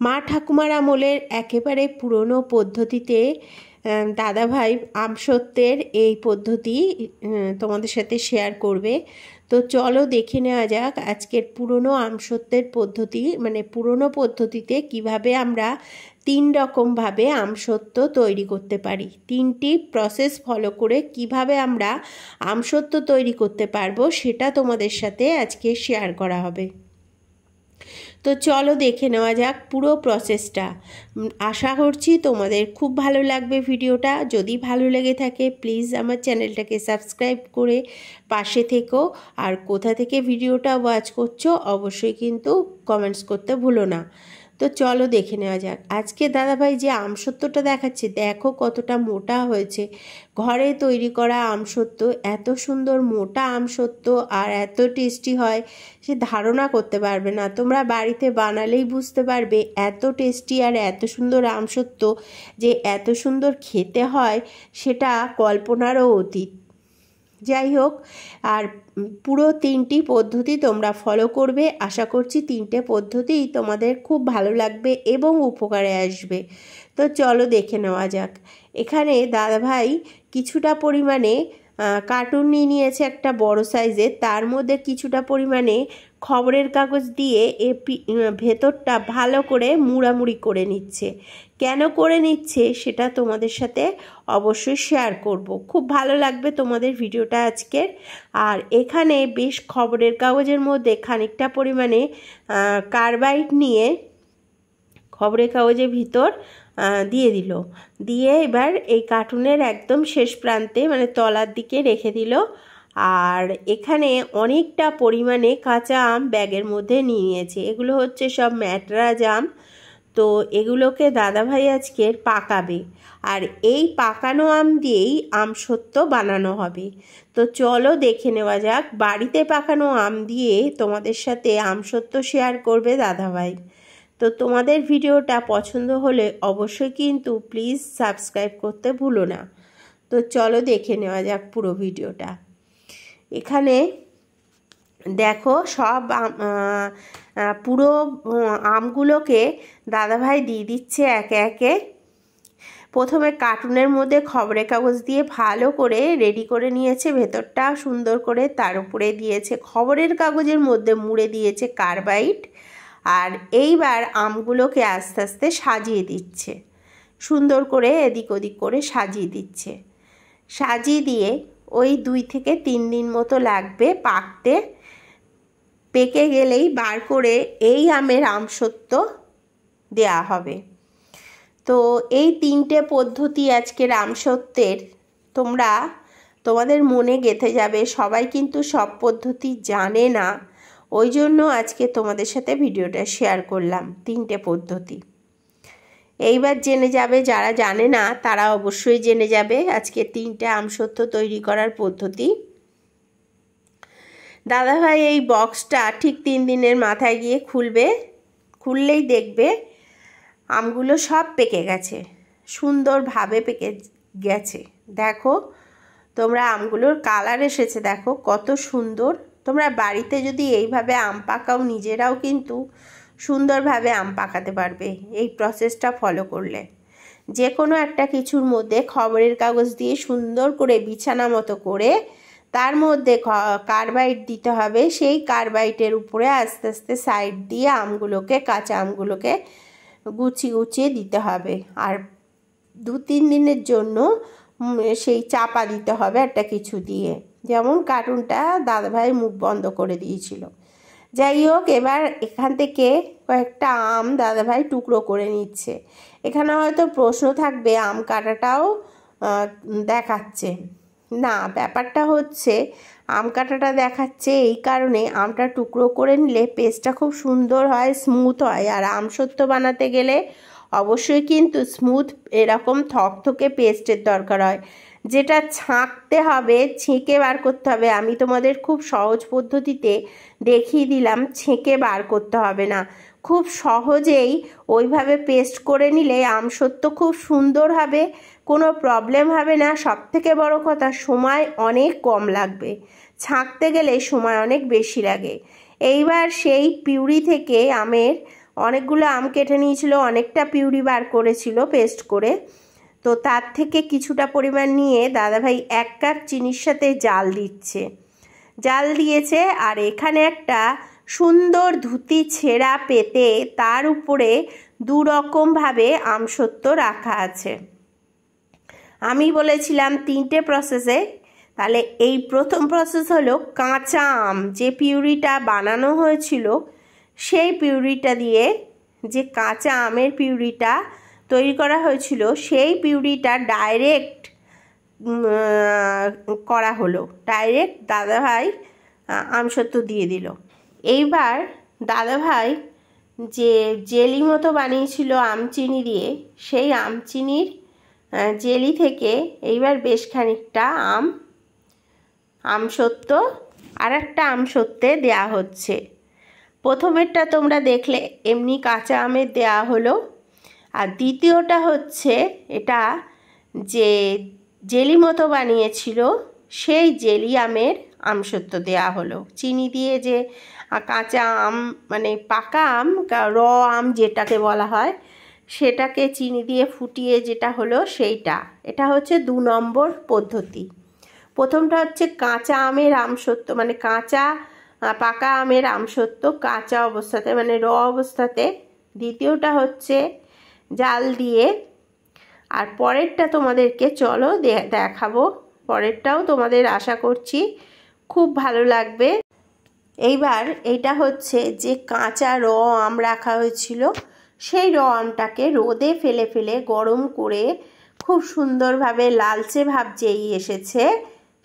মা ঠাকুমার আমলের একেবারে পুরনো পদ্ধতিতে দাদাভাই আমসত্ত্বের এই পদ্ধতি তোমাদের সাথে শেয়ার করবে। তো চলো দেখে নেওয়া যাক আজকের পুরনো আমসত্ত্বের পদ্ধতি, মানে পুরনো পদ্ধতিতে কিভাবে আমরা 3 রকমভাবে আমসত্ত্ব তৈরি করতে পারি। 3টি প্রসেস ফলো করে কিভাবে আমরা আমসত্ত্ব তৈরি করতে পারবো সেটা তোমাদের সাথে আজকে শেয়ার করা হবে। তো চলো দেখে নেওয়া যাক পুরো প্রসেসটা। আশা করছি তোমাদের খুব ভালো লাগবে ভিডিওটা। যদি ভালো লেগে থাকে প্লিজ আমার চ্যানেলটাকে সাবস্ক্রাইব করে পাশে থেকো। আর কোথা থেকে ভিডিওটা ওয়াচ করছো অবশ্যই কিন্তু কমেন্টস করতে ভুলো না। তো চলো দেখে নেওয়া যাক। আজকে দাদাভাই যে আমসত্ত্বটা দেখাচ্ছে দেখো কতটা মোটা হয়েছে। ঘরে তৈরি করা আমসত্ত্ব এত সুন্দর মোটা আমসত্ত্ব আর এত টেস্টি হয় সে ধারণা করতে পারবে না। তোমরা বাড়িতে বানালেই বুঝতে পারবে এত টেস্টি আর এত সুন্দর আমসত্ত্ব যে এত সুন্দর খেতে হয় সেটা কল্পনারও অতীত। যাই হোক, আর পুরো 3টি পদ্ধতি তোমরা ফলো করবে। আশা করছি 3টে পদ্ধতিই তোমাদের খুব ভালো লাগবে এবং উপকারে আসবে। তো চলো দেখে নেওয়া যাক। এখানে দাদাভাই কিছুটা পরিমাণে কার্টুন নিয়েছে একটা বড় সাইজের, তার মধ্যে কিছুটা পরিমাণে খবরের কাগজ দিয়ে ভেতরটা ভালো করে মুড়ামুড়ি করে নিচ্ছে। কেন করে নিচ্ছে সেটা তোমাদের সাথে অবশ্যই শেয়ার করব। খুব ভালো লাগবে তোমাদের ভিডিওটা আজকের। আর এখানে বেশ খবরের কাগজের মধ্যে খানিকটা পরিমাণে কার্বাইড নিয়ে খবরের কাগজের ভিতর দিয়ে দিল। দিয়ে এবার এই কার্টুনের একদম শেষ প্রান্তে মানে তলার দিকে রেখে দিল। আর এখানে অনেকটা পরিমাণে কাঁচা আম ব্যাগের মধ্যে নিয়েছে। এগুলো হচ্ছে সব ম্যাটরাজ আম। তো এগুলোকে দাদাভাই আজকের পাকাবে আর এই পাকানো আম দিয়েই আমসত্ত্ব বানানো হবে। তো চলো দেখে নেওয়া যাক। বাড়িতে পাকানো আম দিয়ে তোমাদের সাথে আমসত্ত্ব শেয়ার করবে দাদাভাই। তো তোমাদের ভিডিওটা পছন্দ হলে অবশ্যই কিন্তু প্লিজ সাবস্ক্রাইব করতে ভুলো না। তো চলো দেখে নেওয়া যাক পুরো ভিডিওটা। এখানে দেখো সব পুরো আমগুলোকে দাদাভাই দিয়ে দিচ্ছে একে একে। প্রথমে কার্টুনের মধ্যে খবরের কাগজ দিয়ে ভালো করে রেডি করে নিয়েছে ভেতরটা সুন্দর করে, তার উপরে দিয়েছে খবরের কাগজের মধ্যে মুড়ে দিয়েছে কার্বাইড। আর এইবার আমগুলোকে আস্তে আস্তে সাজিয়ে দিচ্ছে, সুন্দর করে এদিক ওদিক করে সাজিয়ে দিচ্ছে। সাজিয়ে দিয়ে ওই 2 থেকে 3 দিন মতো লাগবে পাকতে। পেকে গেলেই বার করে এই আমের আমসত্ত্ব দেয়া হবে। তো এই 3টে পদ্ধতি আজকের আমসত্ত্বের তোমাদের মনে গেঁথে যাবে। সবাই কিন্তু সব পদ্ধতি জানে না, ওই জন্য আজকে তোমাদের সাথে ভিডিওটা শেয়ার করলাম 3টে পদ্ধতি। এইবার জেনে যাবে, যারা জানে না তারা অবশ্যই জেনে যাবে আজকে 3টে আমসত্ত্ব তৈরি করার পদ্ধতি। দাদাভাই এই বক্সটা ঠিক 3 দিনের মাথায় গিয়ে খুলবে। খুললেই দেখবে আমগুলো সব পেকে গেছে, সুন্দরভাবে পেকে গেছে। দেখো তোমরা আমগুলোর কালার এসেছে, দেখো কত সুন্দর। তোমরা বাড়িতে যদি এইভাবে আম পাকাও নিজেরাও কিন্তু সুন্দরভাবে আম পাকাতে পারবে এই প্রসেসটা ফলো করলে। যে কোনো একটা কিছুর মধ্যে খবরের কাগজ দিয়ে সুন্দর করে বিছানা মতো করে তার মধ্যে কার্বাইড দিতে হবে। সেই কার্বাইডের উপরে আস্তে আস্তে সাইড দিয়ে আমগুলোকে, কাঁচা আমগুলোকে গুছিয়ে গুছিয়ে দিতে হবে। আর 2-3 দিনের জন্য সেই চাপা দিতে হবে একটা কিছু দিয়ে, যেমন কার্টুনটা দাদাভাই মুখ বন্ধ করে দিয়েছিল। যাই হোক, এবার এখান থেকে কয়েকটা আম দাদাভাই টুকরো করে নিচ্ছে। এখানে হয়তো প্রশ্ন থাকবে আম কাটাটাও দেখাচ্ছে না। ব্যাপারটা হচ্ছে আম কাটাটা দেখাচ্ছে এই কারণে, আমটা টুকরো করে নিলে পেস্টটা খুব সুন্দর হয়, স্মুথ হয়। আর আমসত্ত্ব বানাতে গেলে অবশ্যই কিন্তু স্মুথ এরকম থকথকে পেস্টের দরকার হয়, যেটা ছাঁকতে হবে, ছেঁকে বার করতে হবে। আমি তোমাদের খুব সহজ পদ্ধতিতে দেখিয়ে দিলাম, ছেঁকে বার করতে হবে না। খুব সহজেই ওইভাবে পেস্ট করে নিলে আমসত্ত্ব খুব সুন্দর হবে, কোনো প্রবলেম হবে না। সবথেকে বড় কথা, সময় অনেক কম লাগবে, ছাঁকতে গেলে সময় অনেক বেশি লাগে। এইবার সেই পিউরি থেকে আমের অনেকগুলো আম কেটে নিয়েছিল, অনেকটা পিউরি বার করেছিল পেস্ট করে। তো তার থেকে কিছুটা পরিমাণ নিয়ে দাদাভাই 1 কাপ চিনির সাথে জাল দিচ্ছে, জাল দিয়েছে। আর এখানে একটা সুন্দর ধুতি ছেঁড়া পেতে তার উপরে 2 রকমভাবে আমসত্ব রাখা আছে। আমি বলেছিলাম 3টে প্রসেসে, তাহলে এই প্রথম প্রসেস হলো কাঁচা আম যে পিউরিটা বানানো হয়েছিল সেই পিউরিটা দিয়ে, যে কাঁচা আমের পিউরিটা তৈরি করা হয়েছিল সেই পিউরিটা ডাইরেক্ট করা হলো, ডাইরেক্ট দাদাভাই আমসত্ব দিয়ে দিল। এইবার দাদাভাই যে জেলি মতো বানিয়েছিল আমচিনি দিয়ে, সেই আমচিনির জেলি থেকে এইবার বেশ খানিকটা আমসত্ব আর একটা আমসত্বে দেয়া হচ্ছে। প্রথমেরটা তোমরা দেখলে এমনি কাঁচা আমের দেয়া হলো, আর দ্বিতীয়টা হচ্ছে এটা যে জেলি মতো বানিয়েছিল সেই জেলি আমের আমসত্ব দেয়া হলো। চিনি দিয়ে যে কাঁচা আম মানে পাকা আম, র আম যেটাকে বলা হয়, সেটাকে চিনি দিয়ে ফুটিয়ে যেটা হলো সেইটা। এটা হচ্ছে 2 নম্বর পদ্ধতি। প্রথমটা হচ্ছে কাঁচা আমের আমসত্ব, মানে কাঁচা পাকা আমের আমসত্ব কাঁচা অবস্থাতে মানে র অবস্থাতে। দ্বিতীয়টা হচ্ছে জাল দিয়ে। আর পরেরটা তোমাদেরকে চলো দেখাবো, পরেরটাও তোমাদের আশা করছি খুব ভালো লাগবে। এইবার এটা হচ্ছে যে কাঁচা র আম রাখা হয়েছিল, সেই র আমটাকে রোদে ফেলে ফেলে গরম করে খুব সুন্দরভাবে লালচে ভাব যেই এসেছে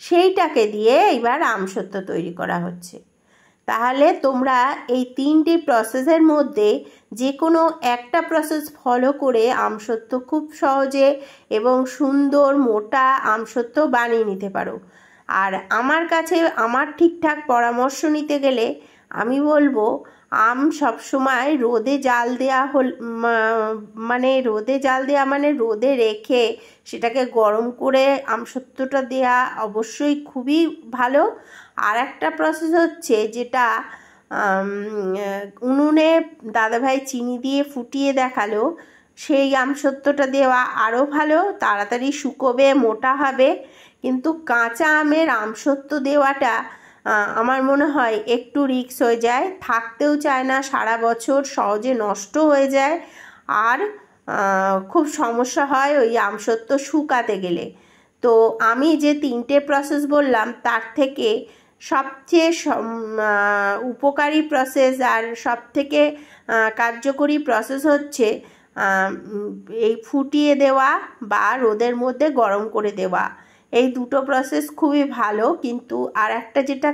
সেইটাকে দিয়ে এবার আমসত্ব তৈরি করা হচ্ছে। তাহলে তোমরা এই 3টি প্রসেসের মধ্যে যে কোনো একটা প্রসেস ফলো করে আমসত্ব খুব সহজে এবং সুন্দর মোটা আমসত্ব বানিয়ে নিতে পারো। আর আমার কাছে আমার ঠিকঠাক পরামর্শ নিতে গেলে আমি বলবো আম সবসময় রোদে জাল দেওয়া মানে রোদে রেখে সেটাকে গরম করে আমসত্বটা দেওয়া অবশ্যই খুবই ভালো। আর একটা প্রসেস হচ্ছে যেটা উনুনে দাদাভাই চিনি দিয়ে ফুটিয়ে দেখালো, সেই আমসত্বটা দেওয়া আরও ভালো, তাড়াতাড়ি শুকোবে, মোটা হবে। কিন্তু কাঁচা আমের আমসত্ব দেওয়াটা আমার মনে হয় একটু রিস্ক হয়ে যায়, থাকতেও চায় না সারা বছর, সহজে নষ্ট হয়ে যায়, আর খুব সমস্যা হয় ওই আমসত্ব শুকাতে গেলে। তো আমি যে 3টে প্রসেস বললাম তার থেকে সবচেয়ে উপকারী প্রসেস আর সবথেকে কার্যকরী প্রসেস হচ্ছে এই ফুটিয়ে দেওয়া বা রোদের মধ্যে গরম করে দেওয়া। এই দুটো প্রসেস খুবই ভালো। কিন্তু আর একটা যেটা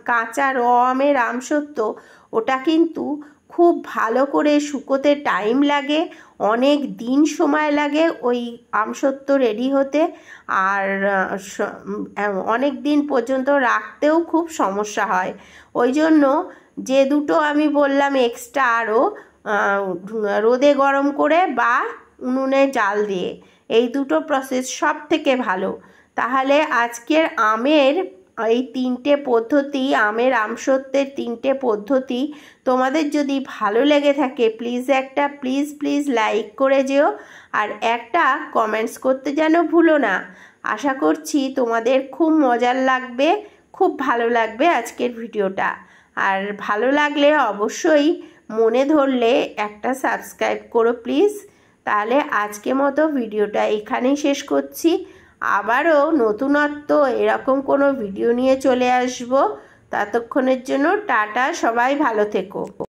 কাঁচা র আমের আমসত্ব, ওটা কিন্তু খুব ভালো করে শুকোতে টাইম লাগে, অনেক দিন সময় লাগে ওই আমসত্ব রেডি হতে, আর অনেক দিন পর্যন্ত রাখতেও খুব সমস্যা হয়। ওই জন্য যে দুটো আমি বললাম এক্সট্রা, আরও রোদে গরম করে বা উনুনে জাল দিয়ে, এই দুটো প্রসেস সব থেকে ভালো। তাহলে আজকের আমের এই 3টে পদ্ধতি, আমের আমসত্বের 3টে পদ্ধতি তোমাদের যদি ভালো লেগে থাকে প্লিজ লাইক করে যেও, আর একটা কমেন্টস করতে যেন ভুলো না। আশা করছি তোমাদের খুব মজার লাগবে, খুব ভালো লাগবে আজকের ভিডিওটা। আর ভালো লাগলে অবশ্যই মনে ধরলে একটা সাবস্ক্রাইব করো প্লিজ। তাহলে আজকের মতো ভিডিওটা এখানেই শেষ করছি। আবারও নতুনত্ব এরকম কোনো ভিডিও নিয়ে চলে আসবো। ততক্ষণের জন্য টাটা, সবাই ভালো থেকো।